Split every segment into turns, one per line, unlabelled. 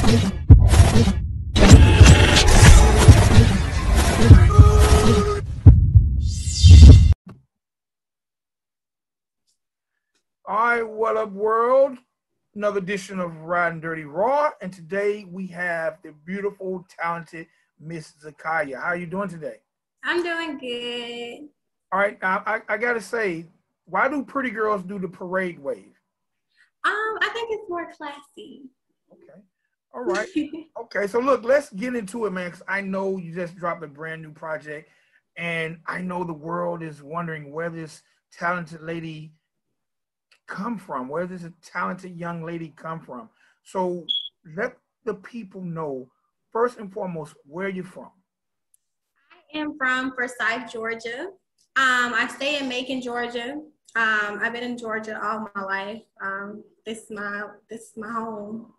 All right, what up, world? Another edition of Riding Dirty Raw, and today we have the beautiful, talented Miss Zaakiyah. How are you doing today?
I'm doing good.
All right, now I gotta say, why do pretty girls do the parade wave?
I think it's more classy.
Okay, all right, okay. So look, let's get into it, man. Because I know you just dropped a brand new project, and I know the world is wondering where this talented lady come from? Where does a talented young lady come from? So let the people know, first and foremost, where you're from.
I am from Forsyth, Georgia. I stay in Macon, Georgia. I've been in Georgia all my life. This is my home.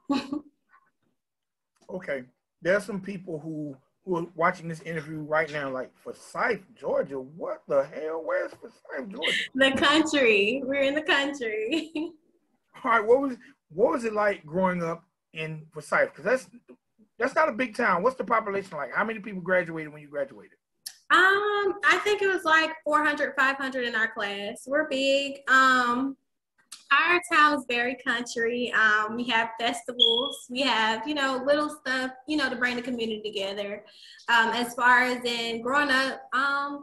Okay, there's some people who are watching this interview right now, like Forsyth, Georgia. What the hell? Where's Forsyth, Georgia?
The country. We're in the country.
All right, what was it like growing up in Forsyth? Because that's not a big town. What's the population like? How many people graduated when you graduated?
I think it was like 400, 500 in our class. We're big. Our town is very country. We have festivals. We have, little stuff, to bring the community together. As far as in growing up,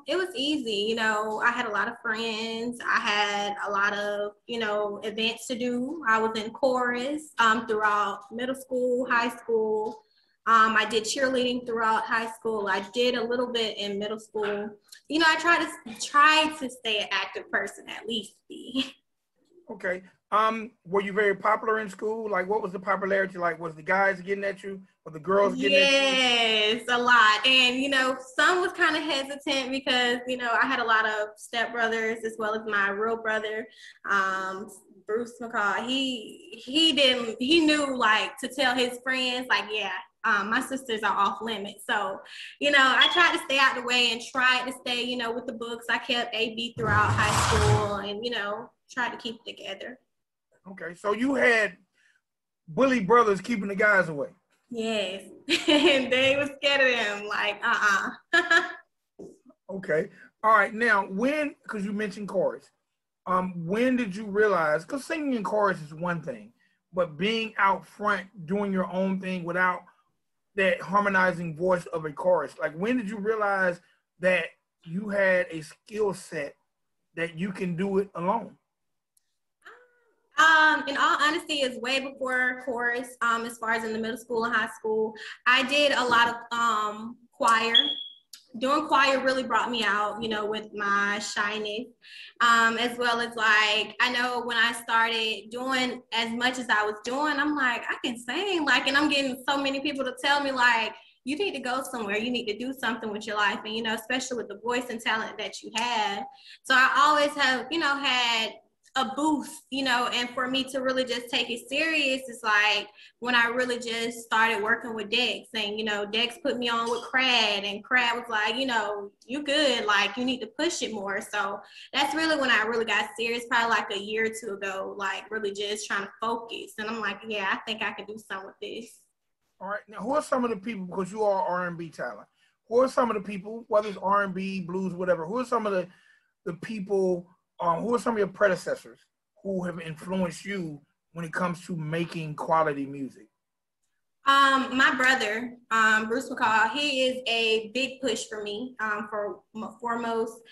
it was easy. I had a lot of friends. I had a lot of, events to do. I was in chorus throughout middle school, high school. I did cheerleading throughout high school. I did a little bit in middle school. I tried to stay an active person, at least be.
Okay. Were you very popular in school? Like, what was the popularity like? Was the guys getting at you? Or the girls getting at you?
Yes, a lot. And, some was kind of hesitant because, I had a lot of stepbrothers as well as my real brother, Bruce McCall. He knew, like, to tell his friends, like, yeah, my sisters are off limits. So, I tried to stay out the way and tried to stay, with the books. I kept AB throughout high school and, tried to keep it together.
Okay, so you had bully brothers keeping the guys away.
Yes, and they was scared of them, like,
Okay, all right. Now, because you mentioned chorus, when did you realize, because singing in chorus is one thing, but being out front, doing your own thing without that harmonizing voice of a chorus, like when did you realize that you had a skill set that you can do it alone?
In all honesty, it's way before chorus. As far as in the middle school and high school, I did a lot of choir. Doing choir really brought me out, with my shyness, as well as like, I know when I started doing as much as I was doing, I'm like, I can sing, like, and I'm getting so many people to tell me like, you need to go somewhere, you need to do something with your life, and, especially with the voice and talent that you have. So I always have, had a boost, and for me to really just take it serious is like when I really just started working with Dex, and Dex put me on with Crad, and Crad was like, you good, like you need to push it more. So that's really when I really got serious, probably like a year or two ago, like really just trying to focus. And I'm like, yeah, I think I can do something with this.
All right, now who are some of the people, because you are R&B talent, who are some of the people, whether it's R&B, blues, whatever, who are some of the people, who are some of your predecessors who have influenced you when it comes to making quality music?
My brother, Bruce McCall, he is a big push for me, for foremost.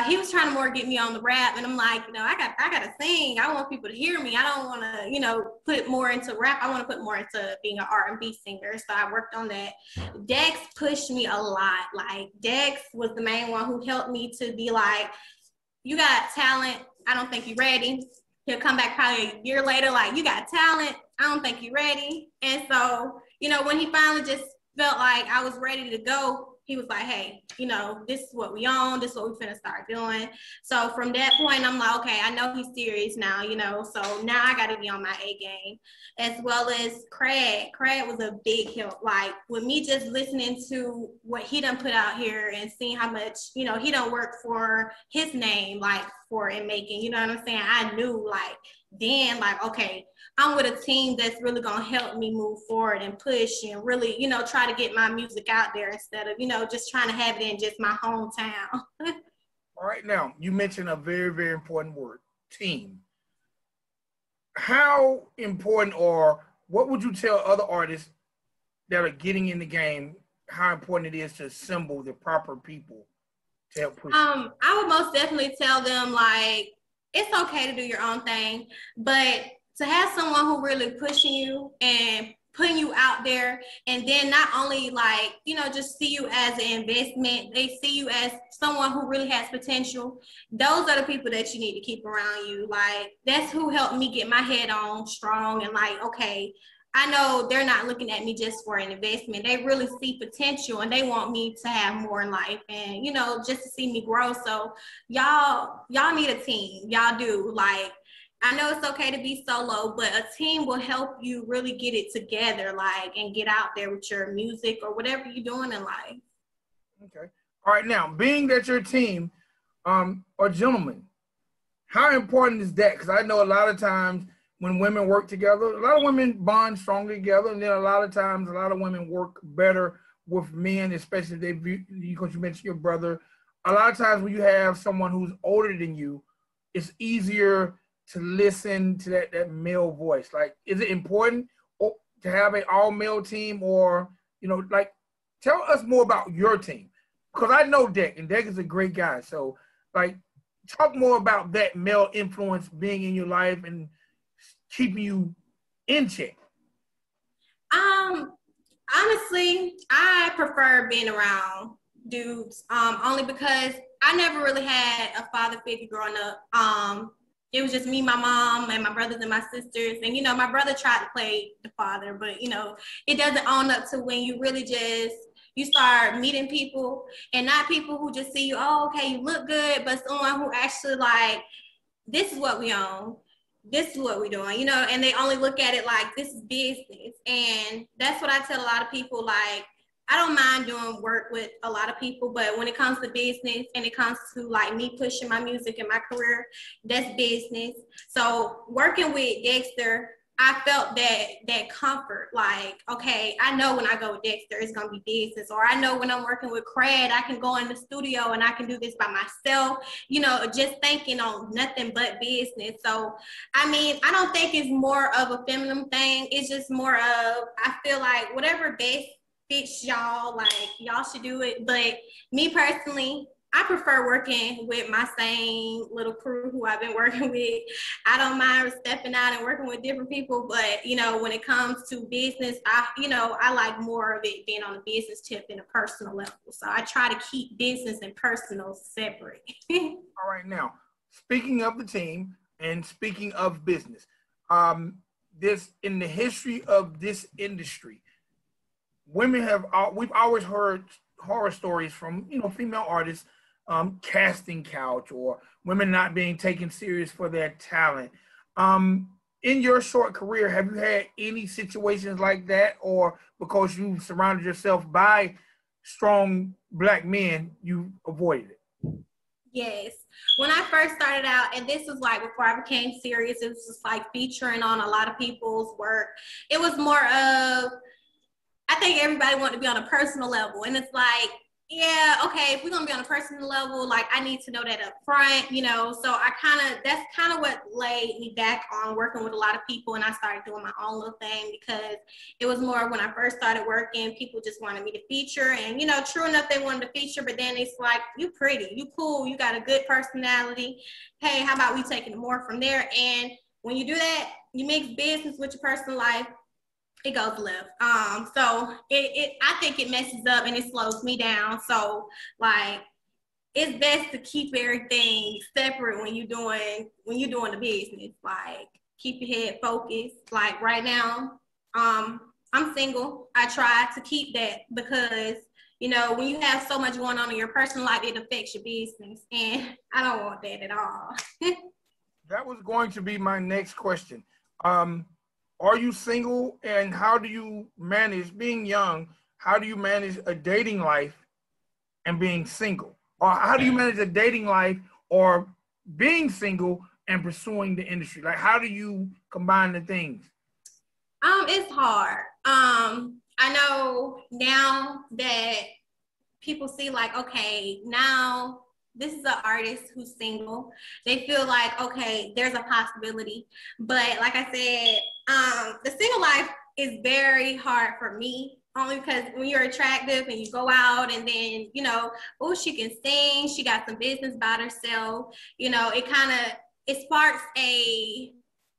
He was trying to more get me on the rap, and I'm like, I got to sing. I want people to hear me. I don't want to, put more into rap. I want to put more into being an R&B singer. So I worked on that. Dex pushed me a lot. Like, Dex was the main one who helped me to be like, you got talent. I don't think you're ready. He'll come back probably a year later, like, you got talent. I don't think you're ready. And so, when he finally just felt like I was ready to go, he was like, hey, this is what we own. This is what we finna start doing. So from that point, I'm like, okay, I know he's serious now, so now I got to be on my A game, as well as Craig. Craig was a big help. Like, with me just listening to what he done put out here and seeing how much, he done work for his name, like, for in making, you know what I'm saying? I knew, like, then like, okay, I'm with a team that's really gonna help me move forward and push and really, you know, try to get my music out there instead of, you know, just trying to have it in just my hometown.
All right, now you mentioned a very, very important word, team. How important, or what would you tell other artists that are getting in the game, how important it is to assemble the proper people to help push?
I would most definitely tell them like it's okay to do your own thing, but to have someone who really pushing you and putting you out there, and then not only like, you know, just see you as an investment, they see you as someone who really has potential. Those are the people that you need to keep around you. Like that's who helped me get my head on strong and like, okay, I know they're not looking at me just for an investment. They really see potential and they want me to have more in life and, you know, just to see me grow. So y'all need a team. Y'all do. Like, I know it's okay to be solo, but a team will help you really get it together, like, and get out there with your music or whatever you're doing in life.
Okay. All right. Now, being that your team are gentlemen, how important is that? Because I know a lot of times when women work together, a lot of women bond strongly together, and then a lot of times, a lot of women work better with men, especially if they, because you mentioned your brother. A lot of times when you have someone who's older than you, it's easier to listen to that male voice. Like, is it important to have an all male team, or, you know, like, tell us more about your team? Because I know Deck, and Deck is a great guy. So, like, talk more about that male influence being in your life and keeping you in check.
Honestly, I prefer being around dudes, only because I never really had a father figure growing up. It was just me, my mom, and my brothers and my sisters. And, you know, my brother tried to play the father, but, you know, it doesn't own up to when you really just, you start meeting people and not people who just see you, oh, okay, you look good, but someone who actually like, this is what we own. This is what we're doing, you know, and they only look at it like this is business. And that's what I tell a lot of people, like, I don't mind doing work with a lot of people, but when it comes to business and it comes to like me pushing my music and my career, that's business. So working with Dexter, I felt that comfort, like, okay, I know when I go with Dexter, it's gonna be business, or I know when I'm working with Craig, I can go in the studio and I can do this by myself, you know, just thinking on nothing but business. So, I mean, I don't think it's more of a feminine thing. It's just more of, I feel like whatever best fits y'all, like y'all should do it. But me personally, I prefer working with my same little crew who I've been working with. I don't mind stepping out and working with different people, but you know, when it comes to business, I like more of it being on a business tip than a personal level. So I try to keep business and personal separate.
All right, now, speaking of the team and speaking of business, this in the history of this industry, we've always heard horror stories from, you know, female artists, casting couch, or women not being taken serious for their talent. In your short career, have you had any situations like that, or because you surrounded yourself by strong Black men, you avoided it?
Yes. When I first started out, and this was like before I became serious, it was just like featuring on a lot of people's work. It was more of, I think everybody wanted to be on a personal level. And it's like, yeah, okay, if we're gonna be on a personal level, like I need to know that up front, you know. So that's kind of what laid me back on working with a lot of people, and I started doing my own little thing, because it was more when I first started working, people just wanted me to feature, and you know, true enough, they wanted to feature, but then it's like, you pretty, you cool, you got a good personality. Hey, how about we taking it more from there? And when you do that, you mix business with your personal life, it goes left. So I think it messes up and it slows me down. So like, it's best to keep everything separate when you're doing the business. Like, keep your head focused. Like right now, I'm single. I try to keep that, because you know, when you have so much going on in your personal life, it affects your business, and I don't want that at all.
That was going to be my next question. Are you single, and how do you manage being young? How do you manage a dating life and being single? Or how do you manage a dating life or being single and pursuing the industry? Like, how do you combine the things?
It's hard. I know now that people see like, okay, now this is an artist who's single. They feel like, okay, there's a possibility. But like I said, the single life is very hard for me. Only because when you're attractive and you go out and then, you know, oh, she can sing, she got some business about herself, you know, it sparks a,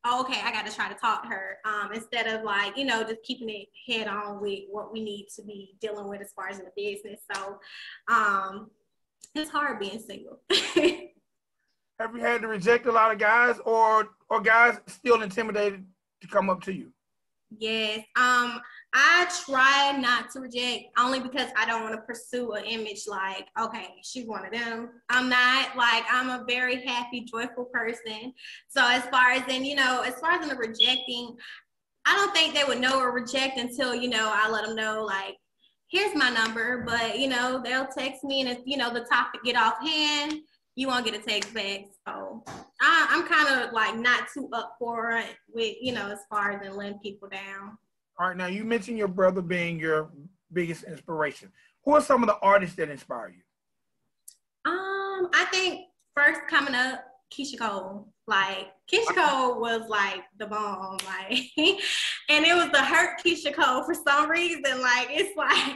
oh, okay, I got to try to talk to her, instead of like, you know, just keeping it head on with what we need to be dealing with as far as in the business. So it's hard being single.
Have you had to reject a lot of guys, or guys still intimidated to come up to you?
Yes. I try not to reject only because I don't want to pursue an image like, okay, she's one of them. I'm not. Like, I'm a very happy, joyful person. So as far as in, you know, as far as in the rejecting, I don't think they would know or reject until, you know, I let them know, like, here's my number, but, you know, they'll text me, and if, you know, the topic get off hand, you won't get a text back. So I'm kind of like not too up for it with, you know, as far as in letting people down.
All right, now you mentioned your brother being your biggest inspiration. Who are some of the artists that inspire you?
I think first coming up, Keisha Cole. Like, Keisha Cole was like the bomb, like, and it was the hurt Keisha Cole for some reason. Like, it's like,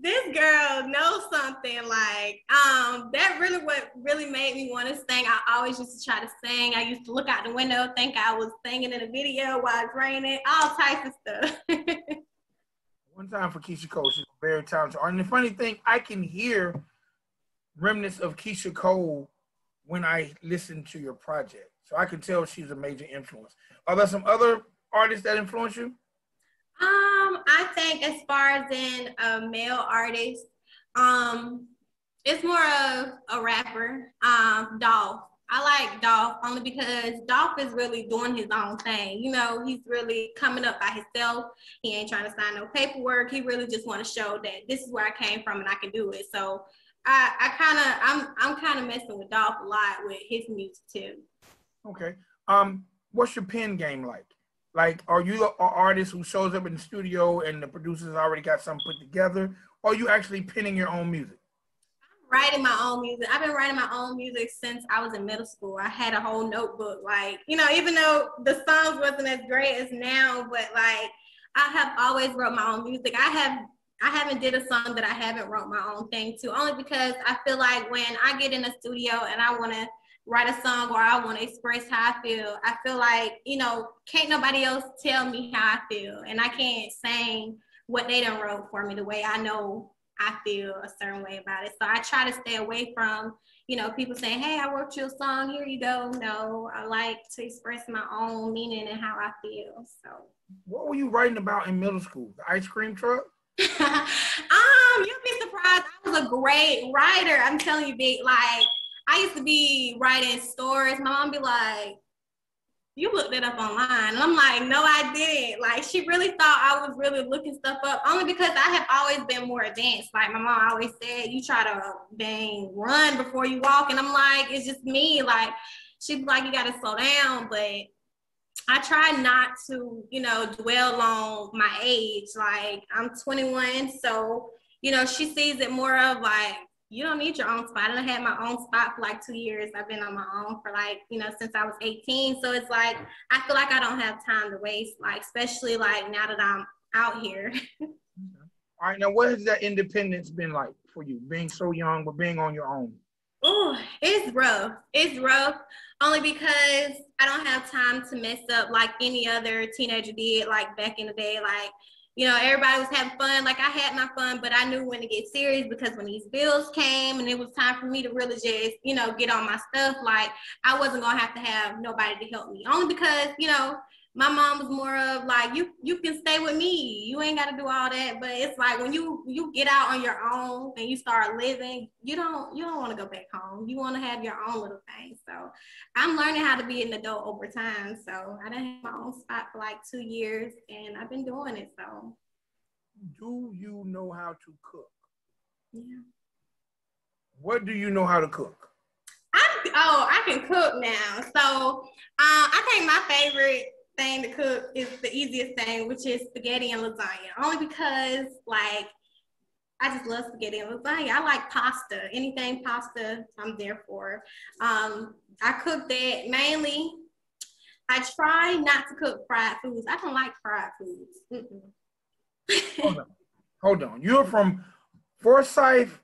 this girl knows something. Like, that really what really made me want to sing. I always used to try to sing. I used to look out the window, think I was singing in a video while it's raining, all types of stuff.
One time for Keisha Cole, she's very talented. And the funny thing, I can hear remnants of Keisha Cole when I listen to your project. So I can tell she's a major influence. Are there some other artists that influence you?
I think as far as in a male artist, it's more of a rapper, Dolph. I like Dolph only because Dolph is really doing his own thing. You know, he's really coming up by himself. He ain't trying to sign no paperwork. He really just want to show that this is where I came from and I can do it. So I'm kind of messing with Dolph a lot with his music too.
Okay. What's your pen game like? Like, are you an artist who shows up in the studio and the producers already got something put together, or are you actually penning your own music?
I'm writing my own music. I've been writing my own music since I was in middle school. I had a whole notebook, like, you know, even though the songs wasn't as great as now, but like, I have always wrote my own music. I haven't did a song that I haven't wrote my own thing to, only because I feel like when I get in the studio and I want to write a song or I want to express how I feel like, you know, can't nobody else tell me how I feel. And I can't sing what they done wrote for me the way I know I feel a certain way about it. So I try to stay away from, you know, people saying, hey, I wrote you a song, here you go. No, I like to express my own meaning and how I feel. So
what were you writing about in middle school? The ice cream truck?
You'll be surprised. I was a great writer. I'm telling you, big, like, I used to be writing stories. My mom be like, you looked it up online. And I'm like, no, I didn't. Like, she really thought I was really looking stuff up, only because I have always been more advanced. Like, my mom always said, you try to run before you walk. And I'm like, it's just me. Like, she'd be like, you got to slow down. But I try not to, you know, dwell on my age. Like, I'm 21. So, you know, she sees it more of like, you don't need your own spot. I done had my own spot for like 2 years. I've been on my own for like, you know, since I was 18. So it's like, I feel like I don't have time to waste, like, especially like now that I'm out here.
All right, now what has that independence been like for you, being so young, but being on your own?
Oh, it's rough. It's rough only because I don't have time to mess up like any other teenager did, like back in the day. Like, you know, everybody was having fun. Like, I had my fun, but I knew when to get serious, because when these bills came and it was time for me to really just, you know, get on my stuff, like, I wasn't going to have nobody to help me. Only because, you know, my mom was more of like, you can stay with me. You ain't got to do all that. But it's like when you get out on your own and you start living, you don't want to go back home. You want to have your own little thing. So I'm learning how to be an adult over time. So I done had my own spot for like 2 years and I've been doing it. So.
Do you know how to cook?
Yeah.
What do you know how to cook?
I can cook now. So I think my favorite thing to cook is the easiest thing, which is spaghetti and lasagna. Only because like I just love spaghetti and lasagna. I like pasta. Anything pasta, I'm there for. I cook that mainly. I try not to cook fried foods. I don't like fried foods.
Hold on. You're from Forsyth.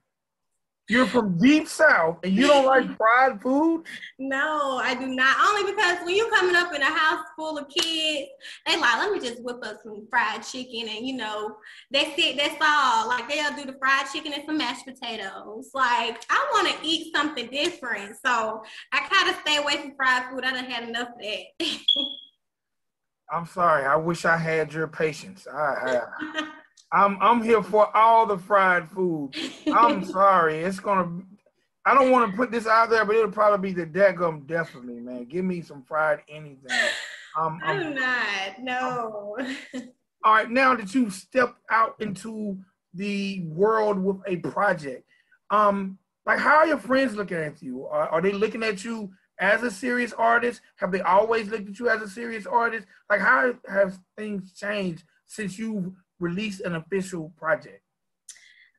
You're from deep south, and you don't like fried food?
No, I do not. Only because when you coming up in a house full of kids, they like, let me just whip up some fried chicken, and you know, that's it. That's all. Like they'll do the fried chicken and some mashed potatoes. Like I want to eat something different, so I kind of stay away from fried food. I done had enough of that.
I'm sorry. I wish I had your patience. I'm here for all the fried food. I'm sorry. I don't want to put this out there, but it'll probably be the daggum death of me, man. Give me some fried anything.
I'm not. No.
All right, now that you've stepped out into the world with a project, like how are your friends looking at you? Are they looking at you as a serious artist? Have they always looked at you as a serious artist? Like how have things changed since you've released an official project?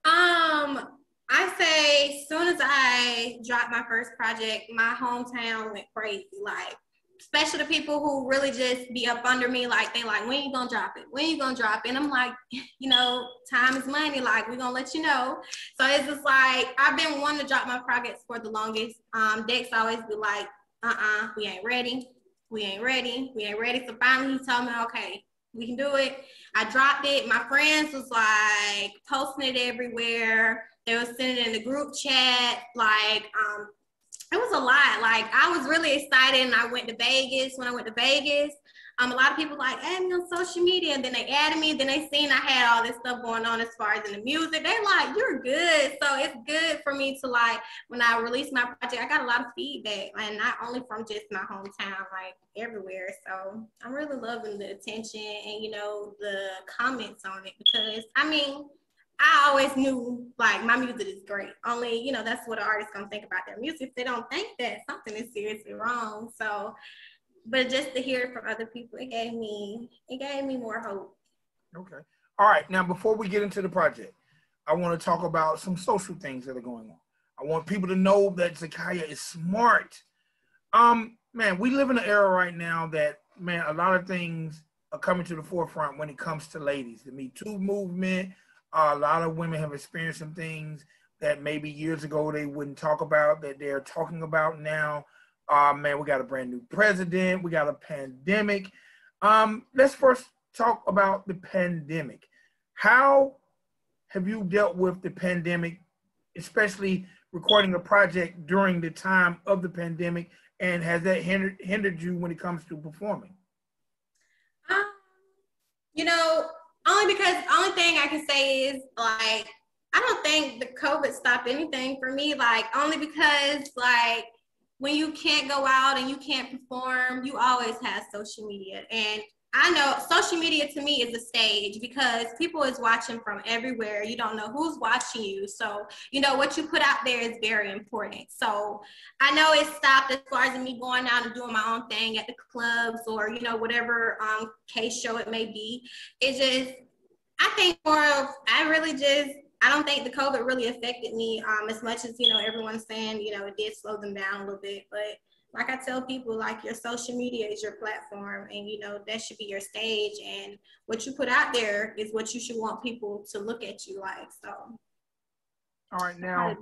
I say as soon as I dropped my first project, my hometown went crazy. Like, especially the people who really just be up under me, like they like, when you gonna drop it? When you gonna drop it? And I'm like, you know, time is money. Like, we're gonna let you know. So it's just like I've been wanting to drop my projects for the longest. Dex always be like, we ain't ready. We ain't ready. We ain't ready. So finally he told me, okay, we can do it. I dropped it. My friends was like posting it everywhere. They were sending it in the group chat. Like, it was a lot. Like, I was really excited, and I went to Vegas. When I went to Vegas, a lot of people like add me on social media, and then they added me. Then they seen I had all this stuff going on as far as in the music. They're like, "You're good." So it's good for me to like when I released my project, I got a lot of feedback, and not only from just my hometown, like everywhere. So I'm really loving the attention and you know the comments on it because I mean. I always knew like my music is great. Only, you know, that's what an artist gonna think about their music. If they don't think that, something is seriously wrong. So, but just to hear it from other people, it gave me more hope.
Okay. All right. Now, before we get into the project, I want to talk about some social things that are going on. I want people to know that Zaakiyah is smart. Man, we live in an era right now that, man, a lot of things are coming to the forefront when it comes to ladies. The Me Too movement, a lot of women have experienced some things that maybe years ago they wouldn't talk about that they're talking about now. Man, we got a brand new president. We got a pandemic. Let's first talk about the pandemic. How have you dealt with the pandemic, especially recording a project during the time of the pandemic, and has that hindered you when it comes to performing?
You know, only thing I can say is like I don't think the COVID stopped anything for me. Like only because like when you can't go out and you can't perform, you always have social media. And I know social media to me is a stage because people is watching from everywhere. You don't know who's watching you. So, you know, what you put out there is very important. So I know it stopped as far as me going out and doing my own thing at the clubs or, you know, whatever case show it may be. It just, I think I don't think the COVID really affected me as much as, you know, everyone's saying, you know, it did slow them down a little bit. But like I tell people, like your social media is your platform and, you know, that should be your stage. And what you put out there is what you should want people to look at you like. So.
All right. Now,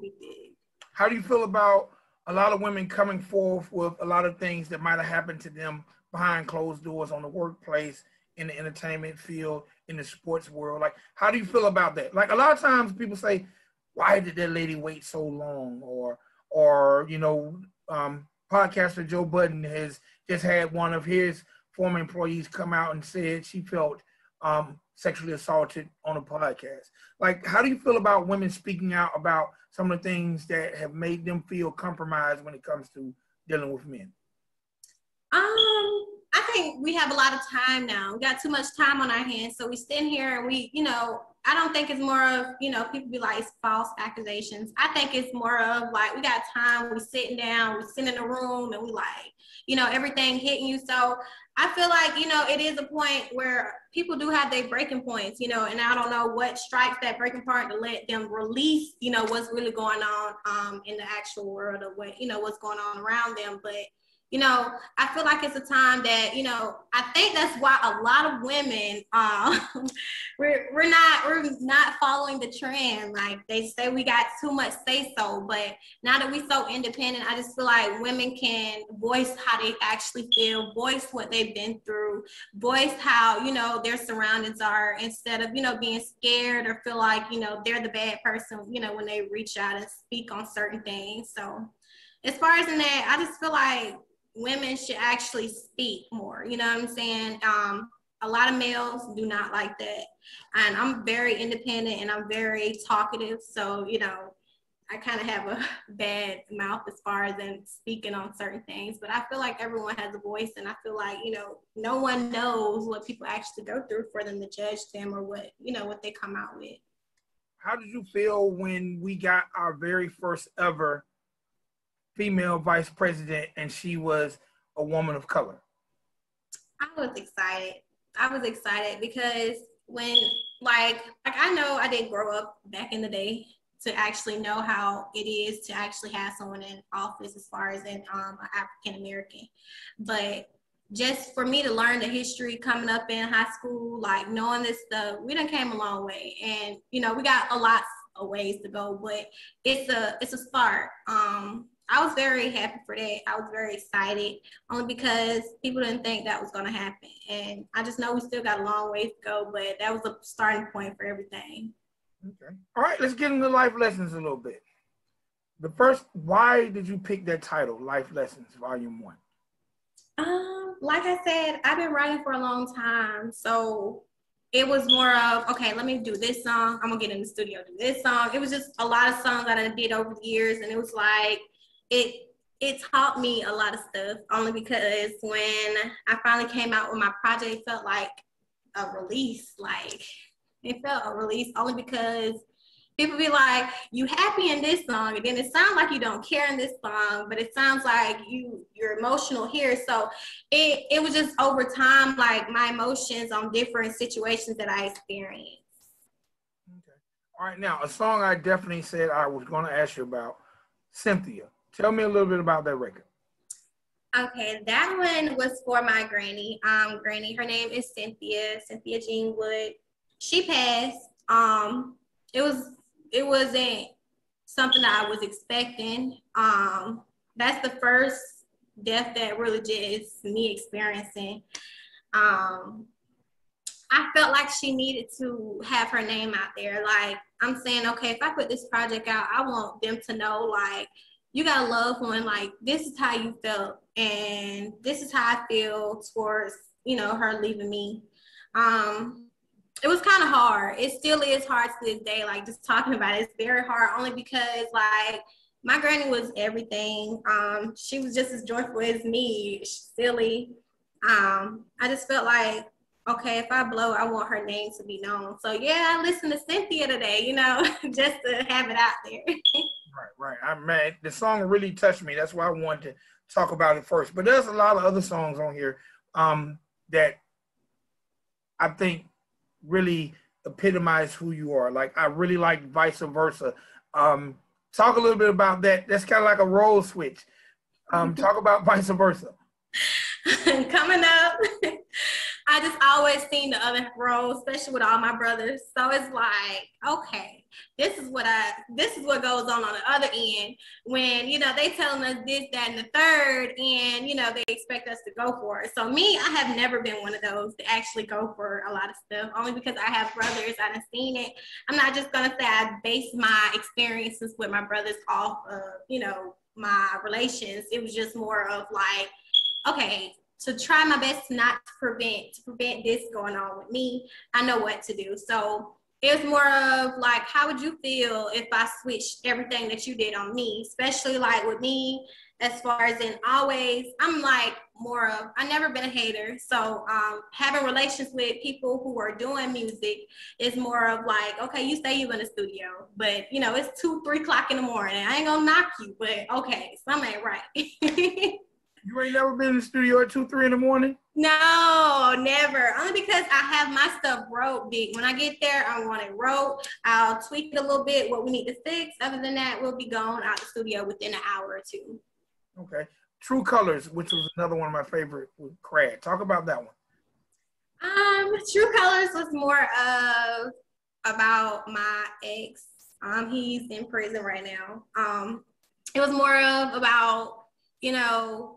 how do you feel about a lot of women coming forth with a lot of things that might have happened to them behind closed doors on the workplace, in the entertainment field, in the sports world? Like, how do you feel about that? Like, a lot of times people say, why did that lady wait so long? Or you know, podcaster Joe Budden has just had one of his former employees come out and said she felt sexually assaulted on a podcast. Like, how do you feel about women speaking out about some of the things that have made them feel compromised when it comes to dealing with men?
I think we have a lot of time now. We got too much time on our hands. So we stand here and we, you know, I don't think it's more of, people be like, it's false accusations. I think it's more of like, we got time, we sitting down, we sit in a room and we like, everything hitting you. So I feel like, it is a point where people do have their breaking points, and I don't know what strikes that breaking point to let them release, what's really going on in the actual world of what, what's going on around them. But I feel like it's a time that, I think that's why a lot of women, we're not following the trend. Like they say we got too much say so, but now that we're so independent, I just feel like women can voice how they actually feel, voice what they've been through, voice how, their surroundings are, instead of, being scared or feel like, they're the bad person, when they reach out and speak on certain things. So as far as in that, I just feel like women should actually speak more, you know what I'm saying? A lot of males do not like that. And I'm very independent and I'm very talkative. So, I kind of have a bad mouth as far as in speaking on certain things, but I feel like everyone has a voice, and I feel like, no one knows what people actually go through for them to judge them or what, what they come out with.
How did you feel when we got our very first ever female vice president and she was a woman of color?
I was excited because when, like I know I didn't grow up back in the day to actually know how it is to actually have someone in office as far as an African American. But just for me to learn the history coming up in high school, like knowing this stuff, we done came a long way. And, we got a lot of ways to go, but it's a start. I was very happy for that. I was very excited, only because people didn't think that was going to happen. And I just know we still got a long ways to go, but that was a starting point for everything.
Okay. All right, let's get into life lessons a little bit. Why did you pick that title, Life Lessons, Volume 1?
Like I said, I've been writing for a long time. So it was more of, okay, let me do this song. I'm going to get in the studio, do this song. It was just a lot of songs that I did over the years. And it was like, it taught me a lot of stuff, only because when I finally came out with my project, it felt like a release. Like, it felt a release only because people be like, you happy in this song, and then it sounds like you don't care in this song, but it sounds like you're emotional here. So it was just over time, like my emotions on different situations that I experienced.
Okay. All right, now a song I definitely said I was going to ask you about, Cynthia. Tell me a little bit about that record.
Okay, that one was for my granny. Granny, her name is Cynthia Jean Wood. She passed. It wasn't something that I was expecting. That's the first death that really just me experiencing. I felt like she needed to have her name out there. Like, I'm saying, okay, if I put this project out, I want them to know, like, you got a loved one, like, this is how you felt, and this is how I feel towards, her leaving me. It was kind of hard. It still is hard to this day, like, just talking about it. It's very hard, only because, like, my granny was everything. She was just as joyful as me, silly. I just felt like, okay, if I blow, I want her name to be known. So, yeah, I listened to Cynthia today, just to have it out there.
Right. Man, the song really touched me. That's why I wanted to talk about it first. But there's a lot of other songs on here that I think really epitomize who you are. Like, I really like Vice Versa. Talk a little bit about that. That's kind of like a role switch. Talk about Vice Versa.
Coming up, I just always seen the other role, especially with all my brothers. So it's like, okay, this is what goes on the other end when, they telling us this, that, and the third, and, they expect us to go for it. So me, I have never been one of those to actually go for a lot of stuff, only because I have brothers. I done seen it. I'm not just going to say I base my experiences with my brothers off of, my relations. It was just more of like, okay, to try my best not to prevent this going on with me, I know what to do. So it was more of like, how would you feel if I switched everything that you did on me, especially like with me as far as in always, I'm like more of, I've never been a hater. So having relations with people who are doing music is more of like, okay, you say you in the studio, but you know, it's 2, 3 o'clock in the morning. I ain't gonna knock you, but okay, something ain't right.
You ain't never been in the studio at 2, 3 in the morning?
No, never. Only because I have my stuff wrote big. When I get there, I want it wrote. I'll tweak it a little bit, what we need to fix. Other than that, we'll be gone out the studio within an hour or two.
Okay. True Colors, which was another one of my favorite with Crad. Talk about that one.
True Colors was more of about my ex. He's in prison right now. It was more of about, you know,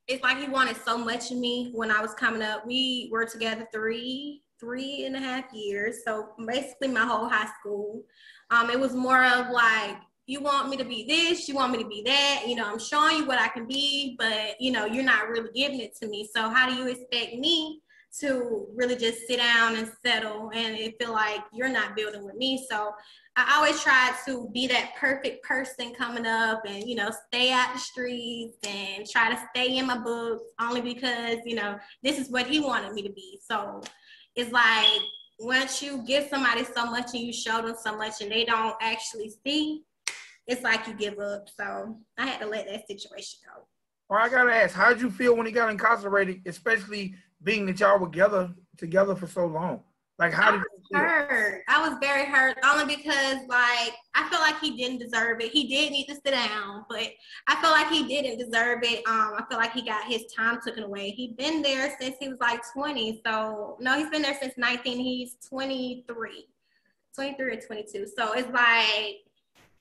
it's like he wanted so much of me when I was coming up. We were together 3.5 years. So basically my whole high school. It was more of like, you want me to be this, you want me to be that, you know, I'm showing you what I can be, but you know, you're not really giving it to me. So how do you expect me to really just sit down and settle and it feel like you're not building with me? So I always try to be that perfect person coming up and, you know, stay out the streets and try to stay in my books only because, you know, this is what he wanted me to be. So it's like, once you give somebody so much and you show them so much and they don't actually see, it's like you give up. So I had to let that situation go.
Well, I gotta ask, how did you feel when he got incarcerated, especially being that y'all were together for so long? Like, how did you feel?
Hurt. I was very hurt, only because like I feel like he didn't deserve it. He did need to sit down, but I feel like he didn't deserve it. I feel like he got his time taken away. He'd been there since he was like 20. So no, he's been there since 19. He's 23 or 22. So it's like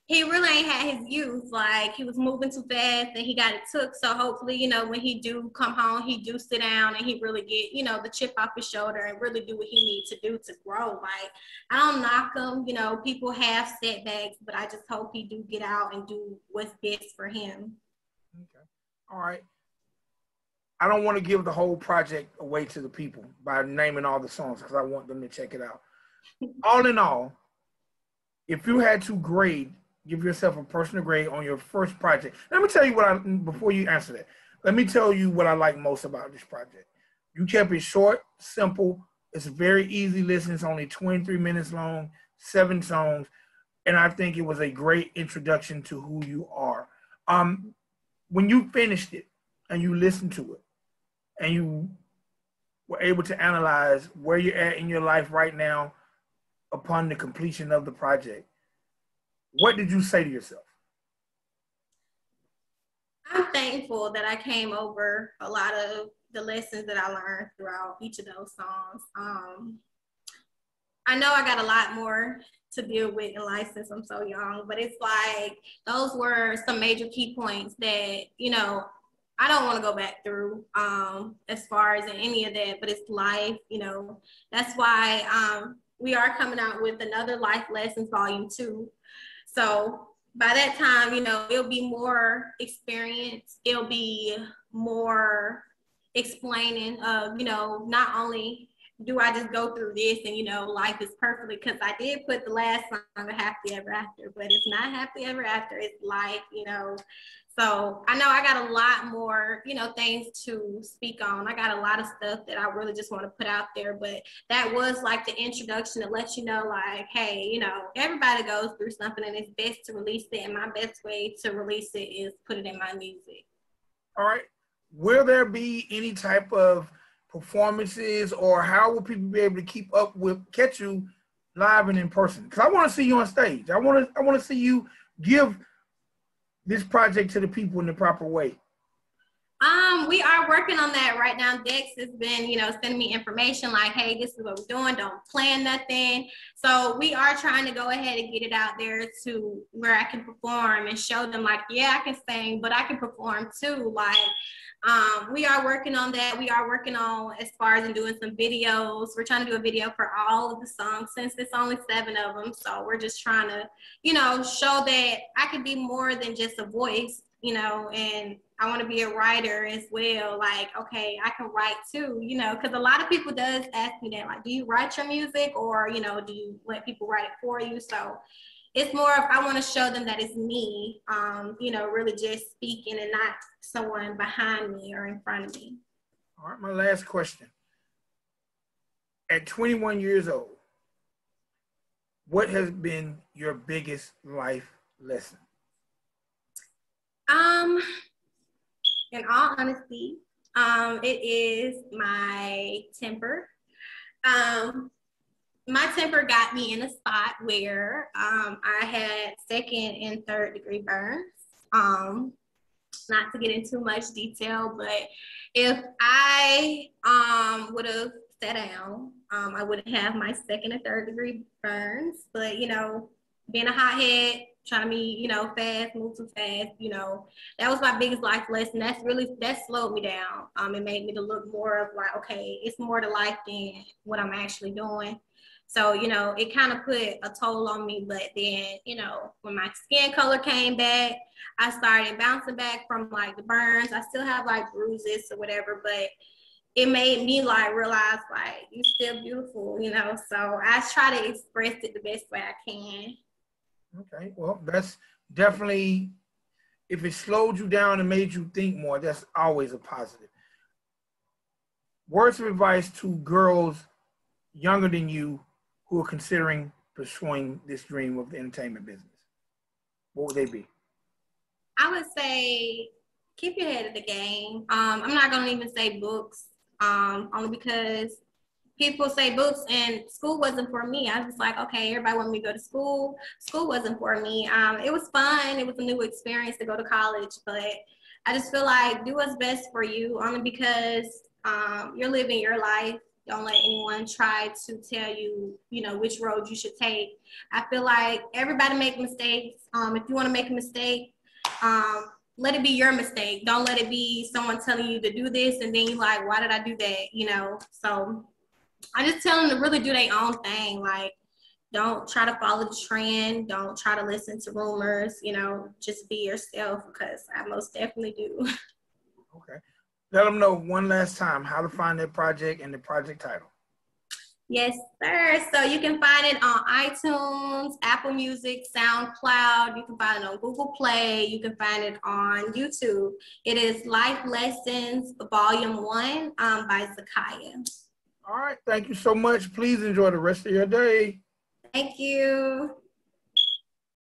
he really ain't had his youth. Like he was moving too fast and he got it took. So hopefully, you know, when he do come home, he do sit down and he really get, you know, the chip off his shoulder and really do what he needs to do to grow. Like I don't knock him, you know, people have setbacks, but I just hope he do get out and do what's best for him.
Okay. All right. I don't want to give the whole project away to the people by naming all the songs because I want them to check it out. All in all, if you had to give yourself a personal grade on your first project. Let me tell you before you answer that, let me tell you what I like most about this project. You kept it short, simple. It's very easy listen. It's only 23 minutes long, 7 songs. And I think it was a great introduction to who you are. When you finished it and you listened to it and you were able to analyze where you're at in your life right now upon the completion of the project, what did you say to yourself?
I'm thankful that I came over a lot of the lessons that I learned throughout each of those songs. I know I got a lot more to deal with in life since I'm so young, but it's like those were some major key points that, you know, I don't want to go back through as far as in any of that, but it's life, you know. That's why we are coming out with another Life Lessons Volume 2. So by that time, you know, it'll be more experience. It'll be more explaining of, you know, not only do I just go through this and, you know, life is perfectly, because I did put the last song of Happily Ever After, but it's not Happily Ever After, it's life, you know. So I know I got a lot more, you know, things to speak on. I got a lot of stuff that I really just want to put out there, but that was like the introduction to let you know, like, hey, you know, everybody goes through something and it's best to release it. And my best way to release it is put it in my music.
All right. Will there be any type of performances, or how will people be able to catch you live and in person? Because I want to see you on stage. I want to see you give this project to the people in the proper way.
We are working on that right now. Dex has been, you know, sending me information like, hey, this is what we're doing. Don't plan nothing. So we are trying to go ahead and get it out there to where I can perform and show them like, yeah, I can sing, but I can perform too. Like, we are working on that. We are working on as far as doing some videos. We're trying to do a video for all of the songs since it's only 7 of them. So we're just trying to, you know, show that I could be more than just a voice, you know, and I want to be a writer as well. Like, okay, I can write too, you know, because a lot of people does ask me that, like, do you write your music, or, you know, do you let people write it for you? So it's more of, I want to show them that it's me, you know, really just speaking and not someone behind me or in front of me.
All right, my last question. At 21 years old, what has been your biggest life lesson?
In all honesty, it is my temper. My temper got me in a spot where I had second and third degree burns. Not to get into much detail, but if I would have sat down, I wouldn't have my second and third degree burns. But, you know, being a hothead, trying to be, you know, fast, move too fast, you know, that was my biggest life lesson. That slowed me down. It made me to look more of like, okay, it's more to life than what I'm actually doing. So, you know, it kind of put a toll on me. But then, you know, when my skin color came back, I started bouncing back from like the burns. I still have like bruises or whatever, but it made me like realize like you're still beautiful, you know. So I try to express it the best way I can.
Okay, well, that's definitely, if it slowed you down and made you think more, that's always a positive. Words of advice to girls younger than you who are considering pursuing this dream of the entertainment business, what would they be?
I would say keep your head in the game. I'm not gonna even say books, only because people say books and school wasn't for me. I was like, okay, everybody wanted me to go to school. School wasn't for me. It was fun. It was a new experience to go to college, but I just feel like do what's best for you, only because you're living your life. Don't let anyone try to tell you, you know, which road you should take. I feel like everybody make mistakes. If you want to make a mistake, let it be your mistake. Don't let it be someone telling you to do this and then you're like, why did I do that? You know, so I just tell them to really do their own thing. Like, don't try to follow the trend. Don't try to listen to rumors. You know, just be yourself, because I most definitely do.
Okay. Let them know one last time how to find their project and the project title.
Yes, sir. So you can find it on iTunes, Apple Music, SoundCloud. You can find it on Google Play. You can find it on YouTube. It is Life Lessons Volume 1 by Zaakiyah.
All right. Thank you so much. Please enjoy the rest of your day.
Thank you.